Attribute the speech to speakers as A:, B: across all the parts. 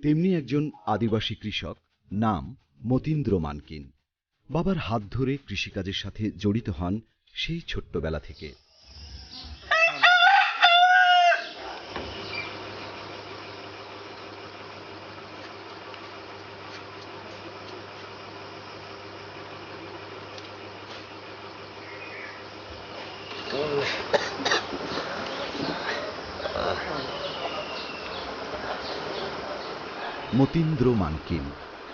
A: তেমনি একজন আদিবাসী কৃষক, নাম মতীন্দ্র মানকিন। বাবার হাত ধরে কৃষিকাজের সাথে জড়িত হন সেই ছোট্টবেলা থেকে। মতীন্দ্র মানকিন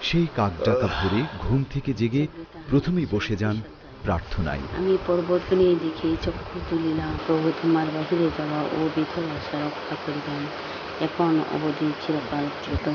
A: সেই কাকডাকা ভোরে ঘুম থেকে জেগে প্রথমেই বসে যান প্রার্থনায়।
B: আমি পর্বত নিয়ে দেখি চক্ষু তুলিলাম, প্রভু তোমার বাহিরে যাওয়া ও ভিতর আসা রক্ষা করিবেন, এখন অবধি চিরকাল কৃত।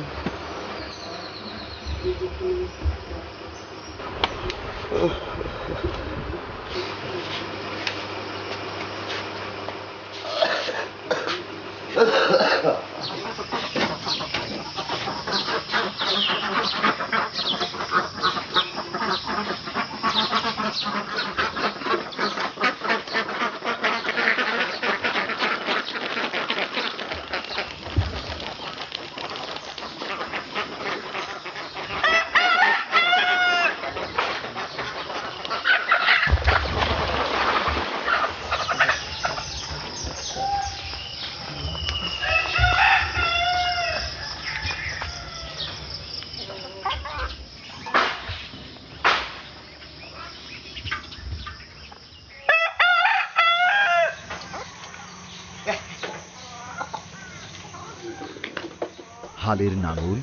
A: হালের নাঙল,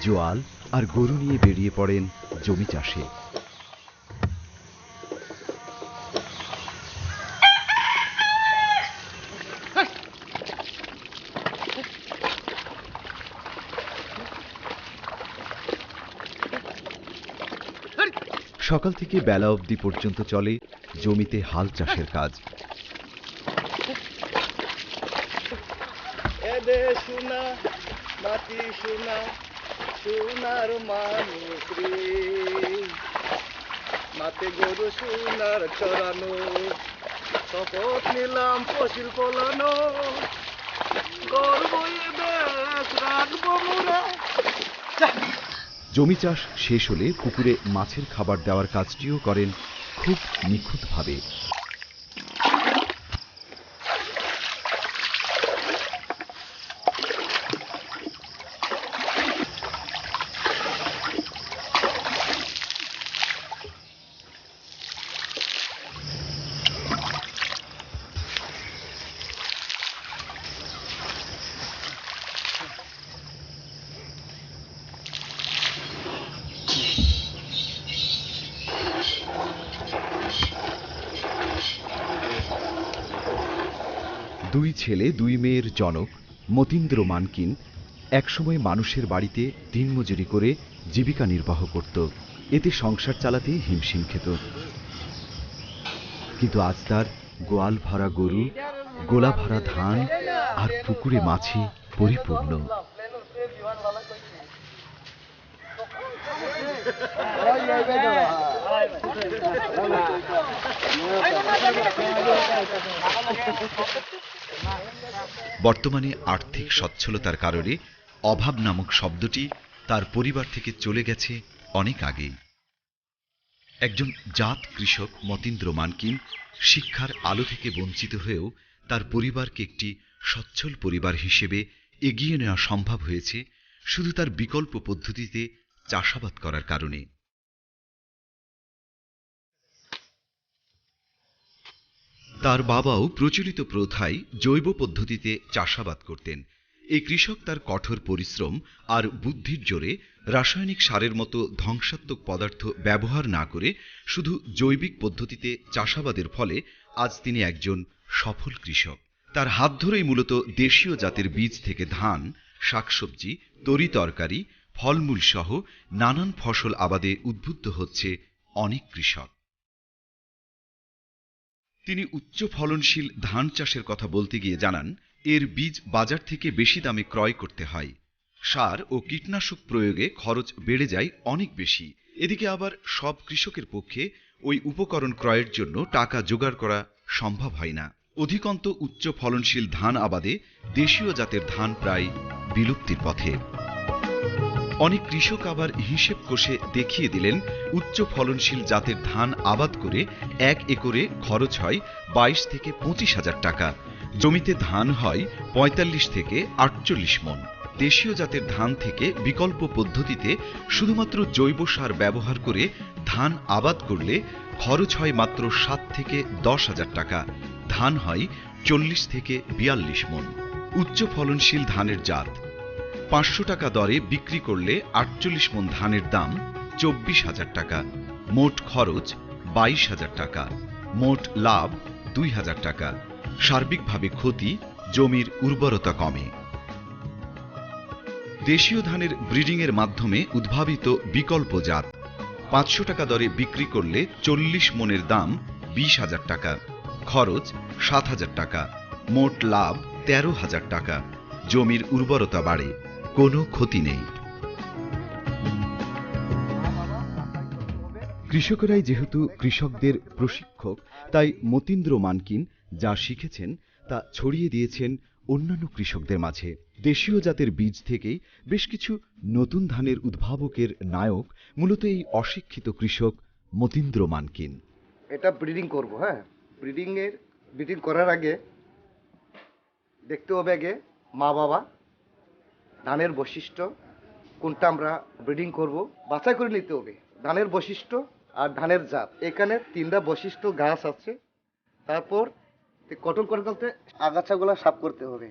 A: জোয়াল আর গরু নিয়ে বেরিয়ে পড়েন জমি চাষে। সকাল থেকে বেলা অবধি পর্যন্ত চলে জমিতে হাল চাষের কাজ।
C: মাটি সোনা, সোনার মানুষ রে, মাতে গরু সোনার চড়ানো, শপথ নিলাম ফসিল ফলানো, গর্বয়ে দেশ রাখবো মোরা।
A: জমি চাষ শেষ হলে পুকুরে মাছের খাবার দেওয়ার কাজটিও করেন খুব নিখুঁতভাবে। দুই ছেলে দুই মেয়ের জনক মতীন্দ্র মানকিন একসময় মানুষের বাড়িতে দিনমজুরি করে জীবিকা নির্বাহ করত। এতে সংসার চালাতে হিমশিম খেত। কিন্তু আজ তার গোয়াল ভরা গরু, গোলা ভরা ধান আর পুকুরে মাছে পরিপূর্ণ। বর্তমানে আর্থিক সচ্ছলতার কারণে অভাব নামক শব্দটি তার পরিবার থেকে চলে গেছে অনেক আগেই। একজন জাত কৃষক মতীন্দ্র মানকিন শিক্ষার আলো থেকে বঞ্চিত হয়েও তার পরিবারকে একটি সচ্ছল পরিবার হিসেবে এগিয়ে নেওয়া সম্ভব হয়েছে শুধু তার বিকল্প পদ্ধতিতে চাষাবাদ করার কারণে। তার বাবাও প্রচলিত প্রথায় জৈব পদ্ধতিতে চাষাবাদ করতেন। এই কৃষক তার কঠোর পরিশ্রম আর বুদ্ধির জোরে রাসায়নিক সারের মতো ধ্বংসাত্মক পদার্থ ব্যবহার না করে শুধু জৈবিক পদ্ধতিতে চাষাবাদের ফলে আজ তিনি একজন সফল কৃষক। তার হাত ধরেই মূলত দেশীয় জাতের বীজ থেকে ধান, শাকসবজি, তরিতরকারি, ফলমূল সহ নানান ফসল আবাদে উদ্বুদ্ধ হচ্ছে অনেক কৃষক। তিনি উচ্চ ফলনশীল ধান চাষের কথা বলতে গিয়ে জানান, এর বীজ বাজার থেকে বেশি দামে ক্রয় করতে হয়। সার ও কীটনাশক প্রয়োগে খরচ বেড়ে যায় অনেক বেশি। এদিকে আবার সব কৃষকের পক্ষে ওই উপকরণ ক্রয়ের জন্য টাকা জোগাড় করা সম্ভব হয় না। অধিকন্ত উচ্চ ফলনশীল ধান আবাদে দেশীয় জাতের ধান প্রায় বিলুপ্তির পথে। অনেক কৃষক আবার হিসেব কষে দেখিয়ে দিলেন উচ্চ ফলনশীল জাতের ধান আবাদ করে 1 একরে খরচ হয় 22 থেকে 25,000 টাকা, জমিতে ধান হয় 45 থেকে 48 মণ। দেশীয় জাতের ধান থেকে বিকল্প পদ্ধতিতে শুধুমাত্র জৈব সার ব্যবহার করে ধান আবাদ করলে খরচ হয় মাত্র 7 থেকে 10,000 টাকা, ধান হয় 40 থেকে 42 মণ। উচ্চ ফলনশীল ধানের জাত 500 টাকা দরে বিক্রি করলে 48 মণ ধানের দাম 24,000 টাকা, মোট খরচ 22,000 টাকা, মোট লাভ 2,000 টাকা। সার্বিকভাবে ক্ষতি জমির উর্বরতা কমে। দেশীয় ধানের ব্রিডিংয়ের মাধ্যমে উদ্ভাবিত বিকল্প জাত 500 টাকা দরে বিক্রি করলে 40 মণের দাম 20,000 টাকা, খরচ 7,000 টাকা, মোট লাভ 13,000 টাকা। জমির উর্বরতা বাড়ে, কোনো ক্ষতি নেই। কৃষকেরাই যেহেতু কৃষকদের প্রশিক্ষক, তাই মতীন্দ্র মানকিন যা শিখেছেন তা ছড়িয়ে দিয়েছেন অন্যান্য কৃষকদের মাঝে। দেশীয় জাতের বীজ থেকেই বেশ কিছু নতুন ধানের উদ্ভাবকের নায়ক মূলত এই অশিক্ষিত কৃষক মতীন্দ্র মানকিন।
C: এটা ব্রিডিং করব, হ্যাঁ। ব্রিডিং করার আগে দেখতে হবে আগে মা বাবা, ধানের বৈশিষ্ট্য, কোনটা আমরা ব্রিডিং করব বাছাই করে নিতে হবে। ধানের বৈশিষ্ট্য আর ধানের জাত, এখানে 3টা বৈশিষ্ট্য গাছ আছে। তারপর কটন করে করতে আগাছাগুলো সাফ করতে হবে।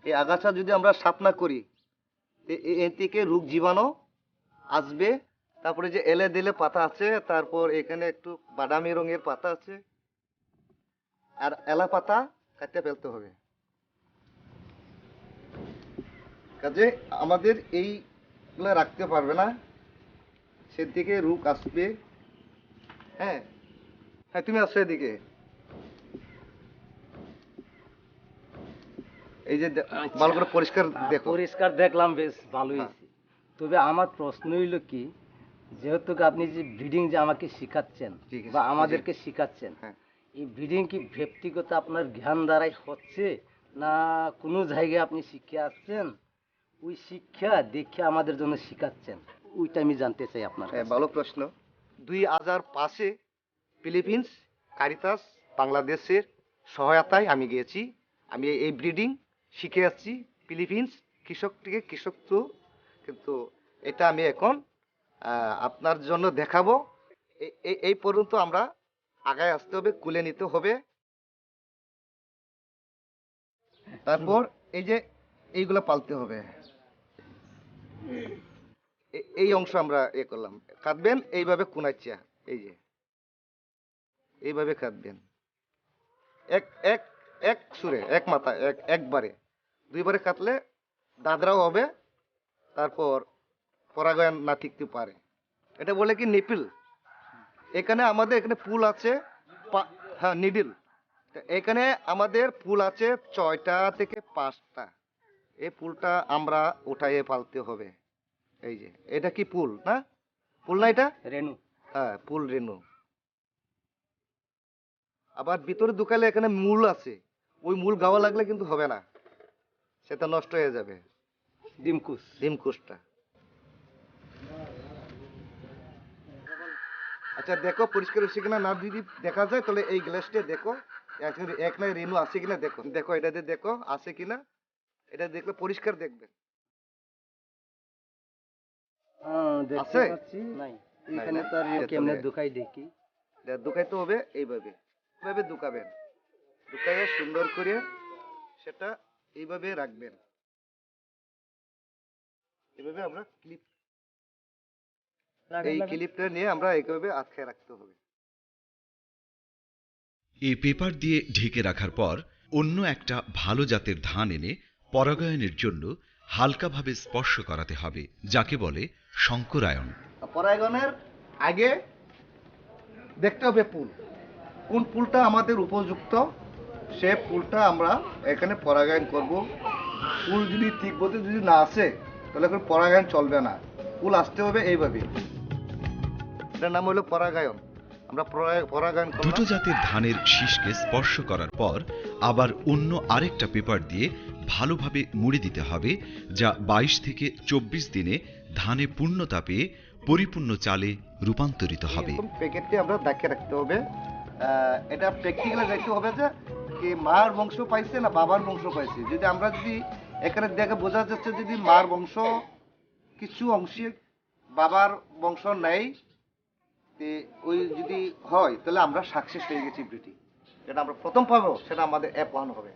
C: এই আগাছা যদি আমরা সাফ না করি এ থেকে রোগ জীবাণু আসবে। তারপরে যে এলে দিলে পাতা আছে, তারপর এখানে একটু বাদামি রঙের পাতা আছে, আর এলা পাতা কাটতে ফেলতে হবে। কাজে আমাদের এইগুলো রাখতে পারবে না, সেদিকে রোগ আসবে। হ্যাঁ হ্যাঁ, তুমি আসো এদিকে। এই যে ভালো করে পরিষ্কার দেখো।
D: পরিষ্কার দেখলাম, বেশ ভালো হয়েছে। তবে আমার প্রশ্ন হইল কি, যেহেতু আপনি যে ব্রিডিং যে আমাকে শিখাচ্ছেন
C: ঠিক আছে,
D: বা আমাদেরকে শিখাচ্ছেন,
C: হ্যাঁ।
D: এই ব্রিডিং কি ব্যক্তিগত আপনার জ্ঞান দ্বারাই হচ্ছে, না কোনো জায়গায় আপনি শিখে আসছেন, ওই শিক্ষা দেখে আমাদের জন্য শিখাচ্ছেন? ওইটা আমি জানতে চাই আপনার
C: হ্যাঁ,
D: কাছে।
C: ভালো প্রশ্ন। 2005-এ ফিলিপিন্স, কারিতাস বাংলাদেশের সহায়তায় আমি গিয়েছি। আমি এই ব্রিডিং শিখে আসছি ফিলিপিন্স কৃষক থেকে কৃষক তো। কিন্তু এটা আমি এখন আপনার জন্য দেখাবো। এই পর্যন্ত আমরা আগায় আসতে হবে, কুলে নিতে হবে। তারপর এই যে এইগুলা পালতে হবে। এই অংশ আমরা করলাম, কাটবেন এইভাবে কুনাচ্ছা, এই যে এইভাবে কাটবেন এক এক এক সুরে, এক মাথা, একবারে। 2বারে কাটলে দাদরাও হবে, তারপর পরাগায়ন না টিকতে পারে। এটা বলে কি নিপিল। এখানে আমাদের এখানে ফুল আছে, হ্যাঁ নিডিল। এখানে আমাদের ফুল আছে 6টা থেকে 5টা। এই ফুলটা আমরা উঠাইয়ে পালতে হবে। এই যে এটা কি ফুল না? ফুল না এটা?
D: রেনু।
C: হ্যাঁ, ফুল রেনু। আবার ভিতরে ঢুকালে এখানে মূল আছে, ওই মূল গাওয়া লাগলে কিন্তু হবে না, সেটা নষ্ট হয়ে যাবে। ডিমকুশটা। আচ্ছা দেখো পরিষ্কার হচ্ছে কিনা। না যদি দেখা যায় তাহলে এই গ্লাসটা দেখো এক নাই রেনু আছে কিনা দেখো। দেখো এটাতে দেখো আছে কিনা, এটা দেখলে পরিষ্কার দেখবে।
D: দেখতে
C: আছে?
D: পাচ্ছি নাই এখানে, তো আর কেমনে ঢুকাই দেখি।
C: ঢুকাইতে হবে এইভাবে, এইভাবে ঢুকাবেন। ঢুকাইয়ে সুন্দর করে সেটা এইভাবে রাখবেন। এইভাবে আমরা এই ক্লিপটা নিয়ে আমরা এইভাবে আটকে রাখতে হবে।
A: এই পেপার দিয়ে ঢেকে রাখার পর অন্য একটা ভালো জাতের ধান এনে পরাগায়নের জন্য হালকাভাবে স্পর্শ করাতে হবে, যাকে বলে শঙ্করায়ন।
C: পরাগায়নের আগে দেখতে হবে ফুল, কোন ফুলটা আমাদের উপযুক্ত, সে ফুলটা আমরা এখানে পরাগায়ন করব। ফুল যদি ঠিক মতো যদি না আসে তাহলে এখন পরাগায়ন চলবে না। ফুল আসতে হবে এইভাবে। এটার নাম হলো পরাগায়ন। আমরা পরাগায়ন করলাম।
A: দুটো জাতের ধানের শীষকে স্পর্শ করার পর আবার অন্য আরেকটা পেপার দিয়ে ভালোভাবে মুড়ে দিতে হবে, যা 22 থেকে 24 দিনে ধানে পূর্ণতা পেয়ে পরিপূর্ণ চালে রূপান্তরিত হবে।
C: এরকম প্যাকেটটি আমরা দেখে রাখতে হবে। এটা প্র্যাকটিক্যালি দেখতে হবে যে কি মার বংশ পাইছে না বাবার বংশ পাইছে। যদি আমরা যদি এখানে দেখে বোঝা যাচ্ছে যদি মার বংশ কিছু অংশে বাবার বংশ নেই, ওই যদি হয় তাহলে আমরা সাকসেস হয়ে গেছি ব্রিডিং। যেটা আমরা প্রথম পাবো সেটা আমাদের F1 হবে।